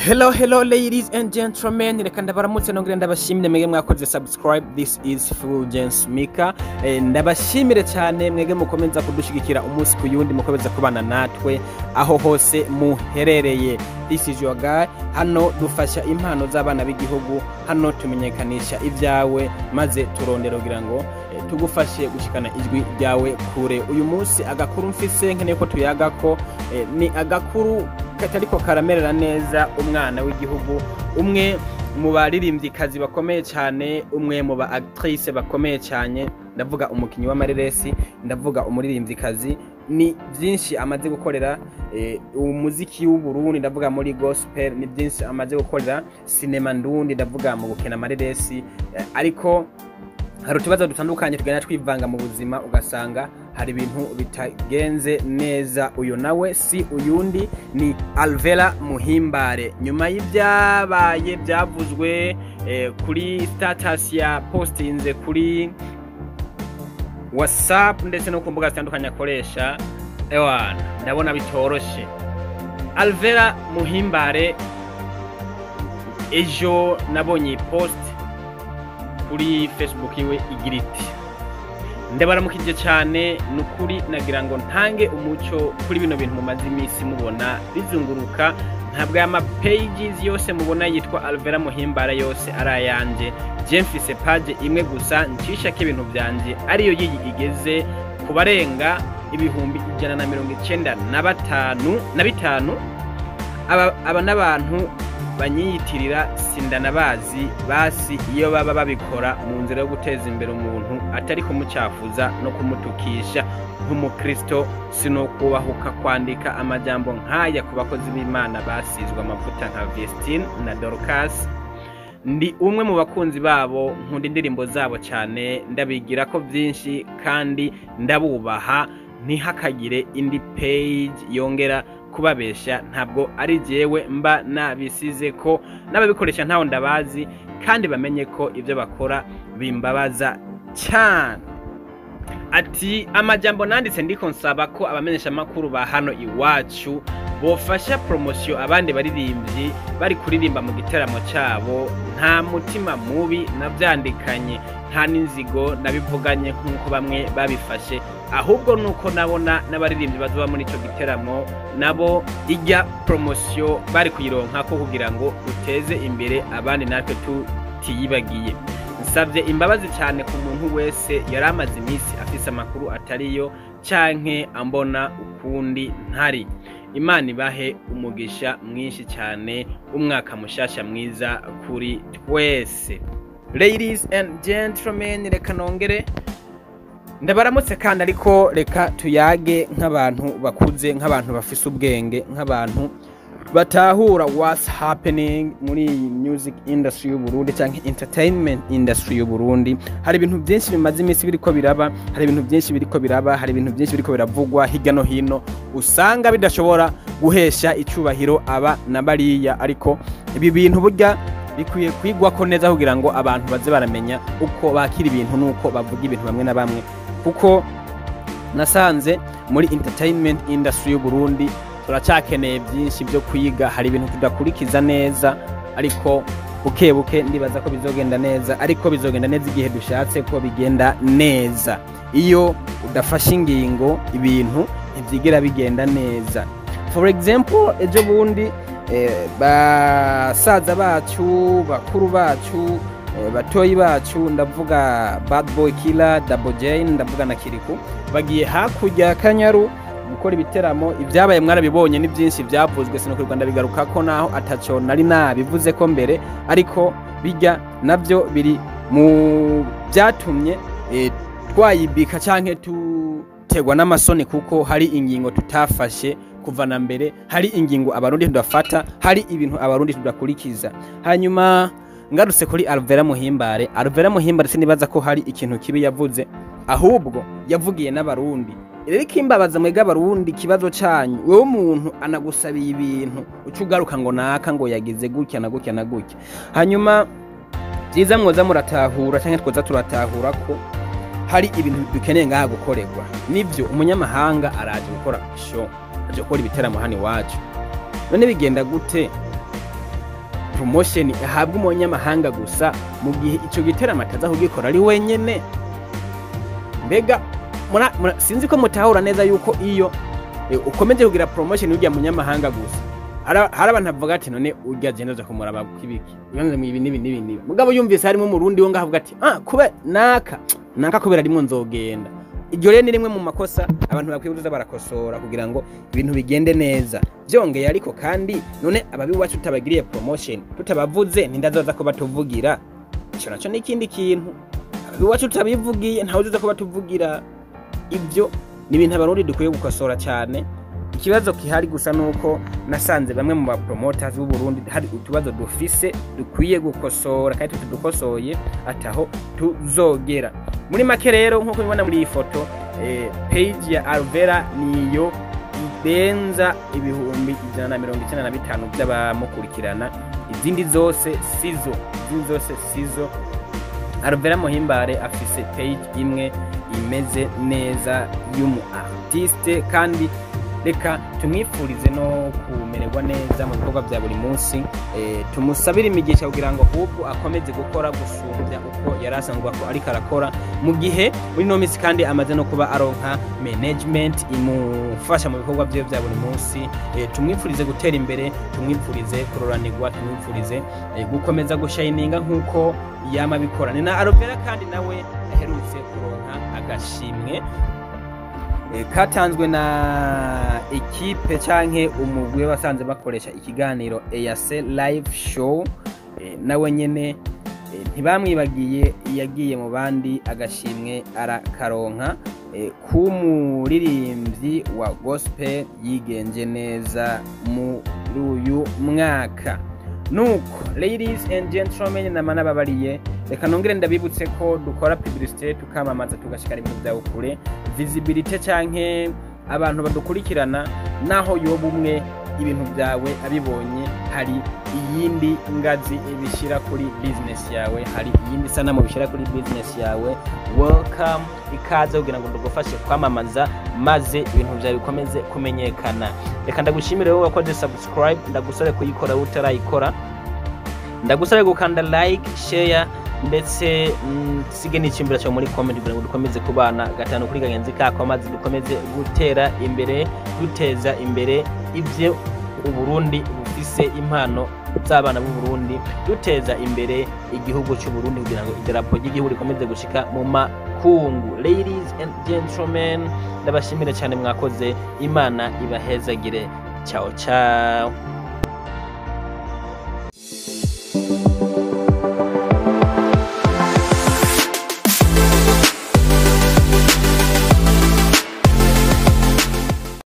Hello ladies and gentlemen, reka ndabaramutse nongere ndabashimire mwege mwakoze subscribe. This is Fulgence Mika. Ndabashimire cyane mwege mukomeza kudushigikira umunsi ku yundi, mukomeza kubana natwe aho hose muherereye. This is your guy. Hano dufasha impano z'abana b'igihugu, hano tumenyekanisha ivyawe maze turondera kugira ngo tugufashe gushikana ijwi ryawe kure. Uyu munsi agakuru mfise nkeneye ko tuyagako, ni agakuru katariko karamerera neza umwana w'igihugu, umwe mu baririmvyikazi bakomeye cyane, umwe mu ba actrice bakomeye cyane, ndavuga umukinyi w'amareresi, ndavuga umuririmvyikazi. Ni vyinshi amaze gukorera umuziki w'u Burundi, ndavuga muri gospel, ni vyinshi amaze gukorera cinema ndundi, ndavuga mu gukina amareresi, ariko hari utubazo dutandukanye tugenda twivanga mu buzima, ugasanga hari ibintu bitagenze neza. Uyu nawe si uyundi, ni Alvella MUHIMBARE. Nyuma y'ibyabaye byavuzwe kuri status ya postinze kuri WhatsApp ndetse no ku mbuga zitandukanye akoresha, ndabona bitoroshe. Alvella MUHIMBARE ejo nabonye post kuri Facebook iwe igira iti: ndabaramukije cyane, nukuri nagira ngo ntange umuco kuri bino bintu mumaze iminsi mubona bizunguruka. Ntabwo ama pages yose mubona yitwa Alvella MUHIMBARE yose arayanje. Je mfise page imwe gusa ncisha ko ibintu byanje ariyo yiyi igeze kubarenga ibihumbi 195. Aba n'abantu banyiyitirira sindanabazi, basi iyo baba babikora mu nzira yo guteza imbere umuntu atari kumucafuza no kumutukisha. Nk'umukristo sinokubahuka kwandika amajambo nk'aya ku bakozi b'Imana basizwe amavuta nka VESTINE na DORCAS. Ndi umwe mu bakunzi babo, nkunda indirimbo zabo cyane, ndabigira ko vyinshi kandi ndabubaha. Ntihakagire indi page yongera kubabesha, ntabwo ari jewe mba nabisize ko, n'ababikoresha ntaho ndabazi, kandi bamenye ko ivyo bakora bimbabaza cyane. Ati amajambo nanditse ndiko nsaba ko abamenyesha makuru ba hano iwacu bofasha promotion abandi baririmbyi bari kuririmba mu giteramo cyabo. Nta mutima mubi navyandikanye, nta n'inzigo nabivuganye nk'uko bamwe babifashe, ahubwo nuko nabona n'abaririmbyi bazoba muri ico giteramo nabo ijya promotion bari kuyironka ko kugira ngo uteze imbere abandi natwe tutiyibagiye. Nsavye imbabazi cyane ku muntu wese yaramaze iminsi afise amakuru atariyo canke ambona ukundi ntari. Imana ibahe umugisha mwinshi cyane, umwaka mushasha mwiza kuri twese. Ladies and gentlemen, reka nongere ndabaramutse kandi ariko reka tuyage nk'abantu bakuze, nk'abantu bafise ubwenge, nk'abantu batahura what's happening muri music industry y'u Burundi cyangwa entertainment industry y'u Burundi. Hari ibintu byinshi bimaze iminsi biriko biraba, hari ibintu byinshi biriko biraba, hari ibintu byinshi biriko biravugwa hirya no hino, usanga bidashobora guhesha icubahiro aba na bariya, ariko ibi bintu burya bikwiye kwigwa ko neza kugira ngo abantu baze baramenya uko bakira ibintu nuko bavuga ibintu bamwe na bamwe, kuko nasanze muri entertainment industry y'u Burundi turacakeneye byinshi byo kwiga. Hari ibintu tudakurikiza neza, ariko buke ndibaza ko bizogenda neza, ariko bizogenda neza igihe dushatse ko bigenda neza. Iyo udafashe ingingo ibintu ntibyigera bigenda neza. For example, ejo bundi basaza bacu, bakuru bacu, batoyi bacu, ndavuga Bad Boy Killer, Double J, ndavuga na Kiriku, bagiye hakurya Kanyaru gukora ibiteramo. Ibyabaye mwarabibonye, ni byinshi byavuzwe, sino Rwanda bigaruka ko naho ataco nari nabivuze ko mbere, ariko bijya navyo biri mu byatumye twayibika canke tutegwa n'amasoni, kuko hari ingingo tutafashe kuva na mbere, hari ingingo abarundi tudafata, hari ibintu abarundi tudakurikiza. Hanyuma ngarutse kuri Alvella MUHIMBARE. Alvella MUHIMBARE sinibaza ko hari ikintu kibi yavuze, ahubwo yavugiye n'abarundi. Rero kimbabaza mwega abarundi, kibazo canyu wewe umuntu anagusabiye ibintu ucugaruka ngo naka ngo yagize gutya na gutya na gutya. Hanyuma byiza mwoza muratahura cyangwa twoza turatahura ko hari ibintu bikeneye ngaha gukorerwa. Nivyo umunyamahanga araje gukora show, aje gukora ibiteramo hano iwacu, none bigenda gute promotion ahabwa umunyamahanga gusa mu gihe ico giteramo ataza kugikora ari wenyene. Mbega sinzi ko mutahura neza yuko iyo ukomeje kugira promotion ujya munyamahanga gusa hari abantu bavuga ati none ujya gendoza kumuraba kwibiki uyanze mu ibi nibi mugabo yumvise harimo umurundi wo ngavuga ati kube naka kubera rimwe nzogenda. Iryo rero ni rimwe mu makosa abantu bakwibuza barakosora kugira ngo ibintu bigende neza. Byongeye ariko kandi none ababi wacu tutabagiriye promotion tutabavuze nindazoza ko batuvugira ico naco n'ikindi kintu. Ababi wacu tutabivugiye ntawe uzoza ko batuvugira. Ibyo ni ibintu abarundi dukwiye gukosora cyane. Ikibazo kihari gusa nuko nasanze bamwe mu ba promoters b'u Burundi hari utubazo dufise dukwiye gukosora kandi tudukosoye ataho tuzogera. Muri make rero nkuko mubona muri iyi foto page ya Alvella niyo ibenza ibihumbi 195 by'abamukurikirana. Izindi zose sizo. Alvella Muhimbare afise page imwe imeze neza y'umu artiste kandi reka tumwifurize no kumererwa neza mu bikorwa bya buri munsi. Tumusabira imigisha kugira ngo ahubwo akomeze gukora gusumbya uko yarasanzwe ko ari karakora mu gihe muri no minsi kandi amaze no kuba aronka management imufasha mu bikorwa bye bya buri munsi. Tumwifurize gutera imbere, tumwifurize kuroranirwa, tumwifurize gukomeza gushininga nkuko yama bikorana na Alvella kandi nawe aherutse kuronka agashimwe katanzwe na ekipe canke umugwi basanze bakoresha ikiganiro EAC live show. Nawe nyene ntibamwibagiye yagiye mu bandi agashimwe arakaronka kumuririmbyi wa gospel yigenje neza muri uyu mwaka. Nuko ladies and gentlemen namana babariye reka nongere ndabibutse ko dukora publicité tukamamaza tugashikara ibintu byawe kure visibility canke abantu badukurikirana naho yoba umwe ibintu byawe abibonye hari iyindi ngazi ibishira kuri business yawe, hari iyindi sana mu bishira kuri business yawe. Welcome ikaze kugira ngo ndugufashe kwamamaza maze ibintu byawe bikomeze kumenyekana. Reka ndagushimire wowe wakoze subscribe, ndagusore kuyikora utarayikora, ndagusore gukanda like, share ndetse sige n'ikimbira cyo muri comment kugira ngo dukomeze kubana gatanu kuri gagenzi kako maze dukomeze gutera imbere duteza imbere ibyo Uburundi bufise impano z'abana b'u Burundi, duteza imbere igihugu cy'u Burundi kugira ngo idarapo ry'igihugu rikomeze gushika mu makungu. Ladies and gentlemen, ndabashimira cyane mwakoze, Imana ibahezagire. Ciao ciao.